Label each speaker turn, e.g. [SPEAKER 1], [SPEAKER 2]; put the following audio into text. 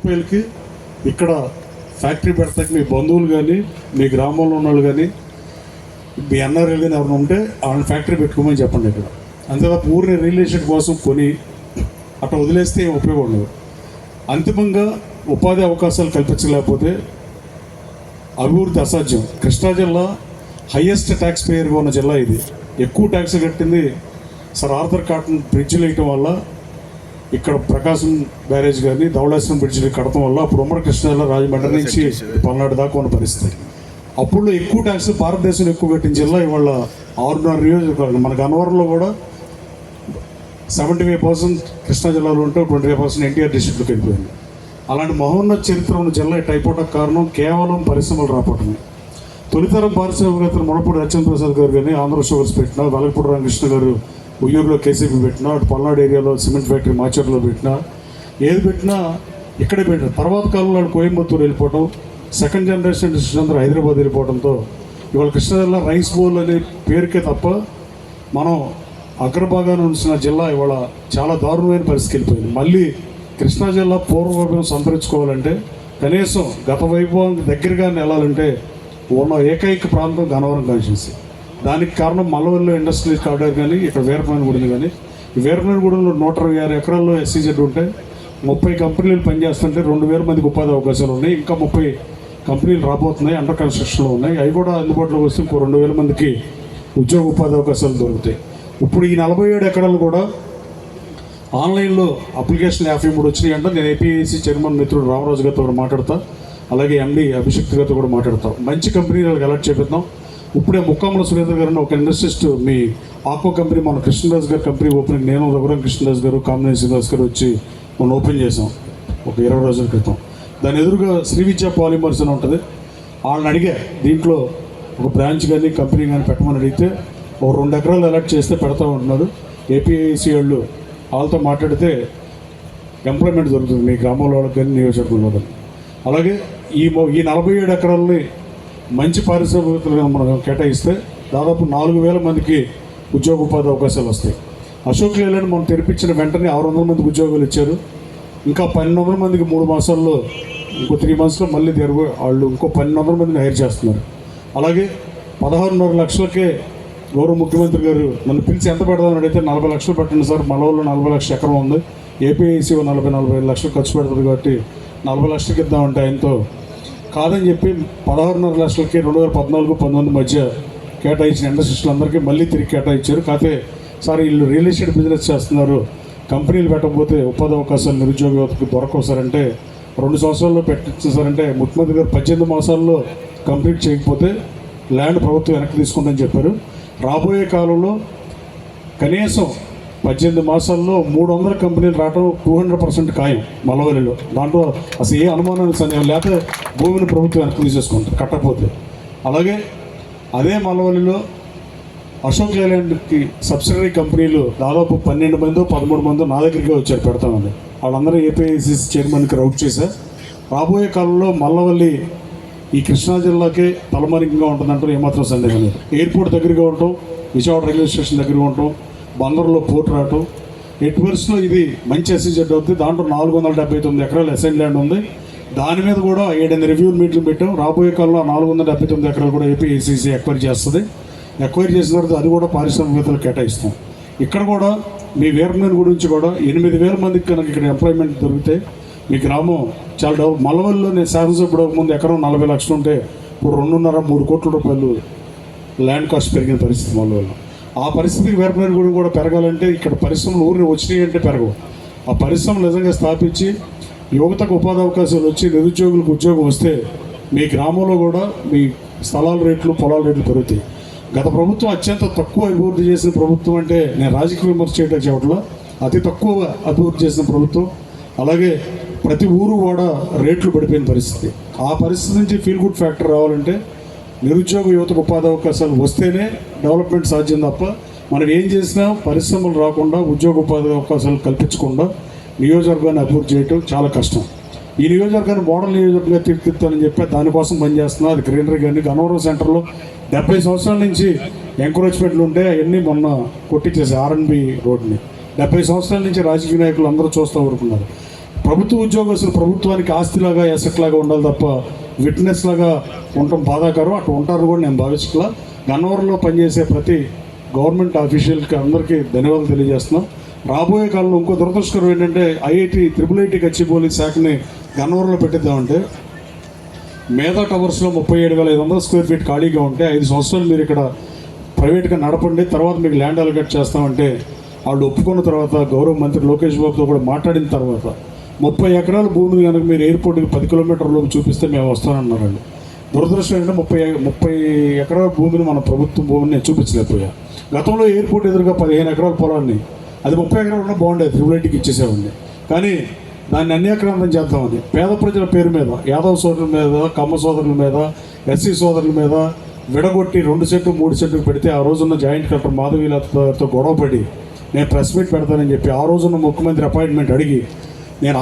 [SPEAKER 1] రూపాయలకి ఇక్కడ ఫ్యాక్టరీ పెడతాకి మీ బంధువులు కానీ మీ గ్రామంలో ఉన్న వాళ్ళు కానీ మీ ఎన్ఆర్ఎల్ కానీ ఎవరైనా ఉంటే వాళ్ళని ఫ్యాక్టరీ పెట్టుకోమని చెప్పండి. ఇక్కడ అంతే తప్ప ఊరిని రియల్ ఎస్టేట్ కోసం కొని అట్లా వదిలేస్తే ఏం ఉపయోగం ఉండదు. అంతిమంగా ఉపాధి అవకాశాలు కల్పించలేకపోతే అభివృద్ధి అసాధ్యం. కృష్ణా జిల్లా హయ్యెస్ట్ ట్యాక్స్ పేయర్గా ఉన్న జిల్లా ఇది. ఎక్కువ ట్యాక్స్ కట్టింది సర్ ఆర్థర్ కాటన్ బ్రిడ్జ్లు వేయటం వల్ల, ఇక్కడ ప్రకాశం బ్యారేజ్ కానీ ధవళేశ్వరం బ్రిడ్జ్లు కడటం వల్ల అప్పుడు ఉమ్మడి కృష్ణా జిల్లా రాజమండ్రి నుంచి పల్నాడు దాకా ఉన్న పరిస్థితి. అప్పుడు ఎక్కువ ట్యాక్స్ భారతదేశంలో ఎక్కువ కట్టిన జిల్లా ఇవాళ 6.5 నియోజకవర్గం. మనకు అన్నవరంలో కూడా 75% కృష్ణా జిల్లాలో ఉంటే 25% ఎన్టీఆర్ డిస్ట్రిక్ట్లోకి వెళ్ళిపోయింది. అలాంటి మహోన్నత చరిత్ర ఉన్న జిల్లా ఇటు అయిపోవడానికి కారణం కేవలం పరిశ్రమలు రావటమే. తొలితరం పారిశ్రామికవేత్తలు మునపూడి రచన ప్రసాద్ గారు కానీ ఆంధ్ర షుగర్స్ పెట్టినా, వెలగపూడి రామకృష్ణ గారు ఉయ్యూరులో కేసీపీ పెట్టినా, అటు పల్నాడు ఏరియాలో సిమెంట్ ఫ్యాక్టరీ మాచర్లో పెట్టినా, ఏది పెట్టినా ఇక్కడే పెట్టిన. తర్వాత కాలంలో కోయంబత్తూరు వెళ్ళిపోవడం, సెకండ్ జనరేషన్ డిస్ట్రిక్ట్ అందరూ హైదరాబాద్ వెళ్ళిపోవడంతో ఇవాళ కృష్ణా జిల్లా రైస్ బౌల్ అనే పేరుకే తప్ప మనం అగ్రభాగాన ఉంచిన జిల్లా ఇవాళ చాలా దారుణమైన పరిస్థితికి వెళ్ళిపోయింది. మళ్ళీ కృష్ణా జిల్లా పూర్వవైభవం సంతరించుకోవాలంటే కనీసం గత వైభవానికి దగ్గరగా వెళ్ళాలంటే ఉన్న ఏకైక ప్రాంతం గన్నవరం కాన్స్టిట్యున్సీ. దానికి కారణం మల్లవల్లిలో ఇండస్ట్రియల్ కారిడార్ కానీ ఇక్కడ వీరపనేనిగూడెం కానీ. ఈ వీరపనేనిగూడెంలో 126 ఎకరాల్లో SEZ ఉంటే 30 కంపెనీలు పనిచేస్తుంటే 2,000 మందికి ఉపాధి అవకాశాలు ఉన్నాయి. ఇంకా 30 కంపెనీలు రాబోతున్నాయి, అండర్ కన్స్ట్రక్షన్లో ఉన్నాయి. అవి కూడా అందుబాటులోకి వస్తే ఇంకో 2,000 మందికి ఉద్యోగ ఉపాధి అవకాశాలు దొరుకుతాయి. ఇప్పుడు ఈ 47 ఎకరాలు కూడా ఆన్లైన్లో అప్లికేషన్ 53 వచ్చినాయి అంటే నేను APIC చైర్మన్ మిత్రుడు రామరాజు గారితో కూడా మాట్లాడతా, అలాగే MD అభిషేక్ గారితో కూడా మాట్లాడతాం. మంచి కంపెనీ వాళ్ళకి అలర్ట్ చేపిద్దాం. ఇప్పుడే ముక్కాముల సురేంద్ర గారు ఒక ఇండస్ట్రిస్ట్ మీ ఆకో కంపెనీ మన కృష్ణదాస్ గారి కంపెనీ ఓపెనింగ్ నేను రఘురాం కృష్ణదాస్ గారు కామినేని శ్రీనివాస్ గారు వచ్చి మనం ఓపెన్ చేసాం ఒక 20 రోజుల క్రితం. దాని ఎదురుగా శ్రీ విద్యా పాలిమర్స్ అని ఉంటుంది. వాళ్ళని అడిగే దీంట్లో ఒక బ్రాంచ్ కానీ కంపెనీ కానీ పెట్టమని అడిగితే ఒక 2 ఎకరాలు అలర్ట్ చేస్తే పెడతా ఉంటున్నారు. APIC వాళ్ళు వాళ్ళతో మాట్లాడితే ఎంప్లాయ్మెంట్ దొరుకుతుంది మీ గ్రామంలో వాళ్ళకి కానీ నియోజకవర్గంలో కానీ. అలాగే ఈ 47 ఎకరాలని మంచి పారిశ్రామికవేత్తలుగా మనం కేటాయిస్తే దాదాపు 4,000 మందికి ఉద్యోగ ఉపాధి అవకాశాలు వస్తాయి. అశోక్ లేలాండ్ మనం తెరిపించిన వెంటనే 600 మందికి ఉద్యోగాలు ఇచ్చారు. ఇంకా 1,200 మందికి 3 మాసాల్లో, ఇంకో 3 మంత్స్లో మళ్ళీ వాళ్ళు ఇంకో 1,200 మందిని హైర్ చేస్తున్నారు. అలాగే 16.5 లక్షలకే గౌరవ ముఖ్యమంత్రి గారు నన్ను పిలిచి ఎంత పెడదామని అడిగితే 40 లక్షలు పెట్టండి సార్, మనలో 40 లక్షల ఎకరం ఉంది, APIC 40-45 లక్షలు ఖర్చు పెడుతుంది కాబట్టి 40 లక్షలకి ఇద్దామంటే ఆయనతో కాదని చెప్పి 16.5 లక్షలకి 2014-19 మధ్య కేటాయించిన ఇండస్ట్రీస్లు అందరికీ మళ్ళీ తిరిగి కేటాయించారు. కాకపోతే సార్ వీళ్ళు రియల్ ఎస్టేట్ బిజినెస్ చేస్తున్నారు, కంపెనీలు పెట్టకపోతే ఉపాధి అవకాశాలు నిరుద్యోగ యువతకు దొరకవు సార్ అంటే 2 సంవత్సరాల్లో పెట్టించారంటే ముఖ్యమంత్రి గారు 18 మాసాల్లో కంప్లీట్ చేయకపోతే ల్యాండ్ ప్రభుత్వం వెనక్కి తీసుకుందని చెప్పారు. రాబోయే కాలంలో కనీసం 18 మాసాల్లో 300 కంపెనీలు రావడం 200% ఖాయం మల్లవల్లిలో. దాంట్లో అసలు ఏ అనుమానానికి సందేహం లేకపోతే భూమిని ప్రభుత్వం వెనక్కి తీసేసుకుంటారు కట్టకపోతే. అలాగే అదే మల్లవల్లిలో అశోక్ లేలాండ్కి సబ్సిడరీ కంపెనీలు దాదాపు 12 మందో 13 మందో నా దగ్గరికి వచ్చారు పెడతామని. వాళ్ళందరూ APIC చైర్మన్కి రౌట్ చేశారు. రాబోయే కాలంలో మల్లవల్లి ఈ కృష్ణా జిల్లాకే తలమానికంగా ఉంటుందంటారు ఏమాత్రం సందేహం లేదు. ఎయిర్పోర్ట్ దగ్గరగా ఉండటం, విజయవాడ రైల్వే స్టేషన్ దగ్గరగా ఉండటం, బందర్లో పోర్ట్ రావటం, ఎట్వర్స్లో ఇది మంచి SEZ అవుతుంది. దాంట్లో 479 ఎకరాలు అసైన్ ల్యాండ్ ఉంది. దాని మీద కూడా 7 రివ్యూ మీట్లు పెట్టాం. రాబోయే కాలంలో 479 ఎకరాలు కూడా APIC ఎక్వైర్ చేస్తుంది. ఎక్వైర్ చేసిన తర్వాత అది కూడా పారిశ్రామికవేత్తలు కేటాయిస్తాం. ఇక్కడ కూడా మీ వీరపనేని గురించి కూడా 8,000 మందికి కనుక ఇక్కడ ఎంప్లాయ్మెంట్ దొరికితే మీ గ్రామం చాలా డెవలప్. మల్లవల్లిలో నేను శాసనసభ్యుడు ముందు ఎకరం 40 లక్షలు ఉంటే ఇప్పుడు 2.5-3 కోట్ల రూపాయలు ల్యాండ్ కాస్ట్ పెరిగిన పరిస్థితి మల్లవల్లిలో. ఆ పరిస్థితికి వీరపనేనిగూడెం కూడా పెరగాలంటే ఇక్కడ పరిశ్రమలు ఊరిని వచ్చినాయి అంటే పెరగవు. ఆ పరిశ్రమలు నిజంగా స్థాపించి యువతకు ఉపాధి అవకాశాలు వచ్చి నిరుద్యోగులకు ఉద్యోగం వస్తే మీ గ్రామంలో కూడా మీ స్థలాల రేట్లు పొలాల రేట్లు పెరుగుతాయి. గత ప్రభుత్వం అత్యంత తక్కువ అభివృద్ధి చేసిన ప్రభుత్వం అంటే నేను రాజకీయ విమర్శ చేయడం చెప్పట్లో అతి తక్కువ అభివృద్ధి చేసిన ప్రభుత్వం. అలాగే ప్రతి ఊరు కూడా రేట్లు పడిపోయిన పరిస్థితి. ఆ పరిస్థితి నుంచి ఫీల్ గుడ్ ఫ్యాక్టర్ రావాలంటే నిరుద్యోగ యువతకు ఉపాధి అవకాశాలు వస్తేనే డెవలప్మెంట్ సాధ్యం తప్ప మనం ఏం చేసినా పరిశ్రమలు రాకుండా ఉద్యోగ ఉపాధి అవకాశాలు కల్పించకుండా నియోజకవర్గాన్ని అభివృద్ధి చేయడం చాలా కష్టం. ఈ నియోజకవర్గాన్ని మోడల్ నియోజకవర్గంగా తీర్చిదిద్దాలని చెప్పి దానికోసం పనిచేస్తున్నా. అది గ్రీనరీ కానీ గన్నవరం సెంటర్లో 70 సంవత్సరాల నుంచి ఎంకరేజ్మెంట్లు ఉంటే అవన్నీ మొన్న కొట్టించేసి R&B రోడ్ని 70 సంవత్సరాల నుంచి రాజకీయ నాయకులు అందరూ చూస్తూ ఊరుకున్నారు. ప్రభుత్వ ఉద్యోగస్తులు ప్రభుత్వానికి ఆస్తిలాగా ఎసెట్లాగా ఉండాలి తప్ప విట్నెస్ లాగా ఉండటం బాధాకరం. అటు ఉంటారు కూడా నేను భావించట్లా. గన్నవరంలో పనిచేసే ప్రతి గవర్నమెంట్ ఆఫీషియల్కి అందరికీ ధన్యవాదాలు తెలియజేస్తున్నాం. రాబోయే కాలంలో ఇంకో దురదృష్టకరం ఏంటంటే ఐఐటి గచ్చిబౌలి శాఖని గన్నవరంలో పెట్టిద్దామంటే మేధా టవర్స్లో 37,500 స్క్వేర్ ఫీట్ ఖాళీగా ఉంటే 5 సంవత్సరాలు మీరు ఇక్కడ ప్రైవేట్గా నడపండి, తర్వాత మీకు ల్యాండ్ అలొకేట్ చేస్తామంటే వాళ్ళు ఒప్పుకున్న తర్వాత గౌరవ మంత్రి లోకేష్ బాబుతో కూడా మాట్లాడిన తర్వాత 30 ఎకరాల భూమిని కనుక మీరు ఎయిర్పోర్ట్కి 10 కిలోమీటర్లోకి చూపిస్తే మేము వస్తానన్నారు వాళ్ళు. దురదృష్టం ఏంటంటే 30 ఎకరాల భూమిని మన ప్రభుత్వం భూమిని నేను చూపించలేకపోయా. గతంలో ఎయిర్పోర్ట్ ఎదురుగా 15 ఎకరాల పొలాన్ని అది 30 ఎకరాలు ఉన్నా బాగుండేది, ట్రిపుల్ ఇచ్చేసేవాడిని. కానీ దాన్ని అన్యాక్రాంతం చేద్దామని పేద ప్రజల పేరు మీద, యాదవ సోదరుల మీద, కమ్మ సోదరుల మీద, ఎస్సీ సోదరుల మీద విడగొట్టి 2 సెంట్లు 3 సెంట్లు పెడితే ఆ రోజున్న జాయింట్ కలెక్టర్ మాధవీలతో గొడవపడి నేను ప్రెస్ మీట్ పెడతానని చెప్పి ఆ రోజున్న ముఖ్యమంత్రి అపాయింట్మెంట్ అడిగి నేను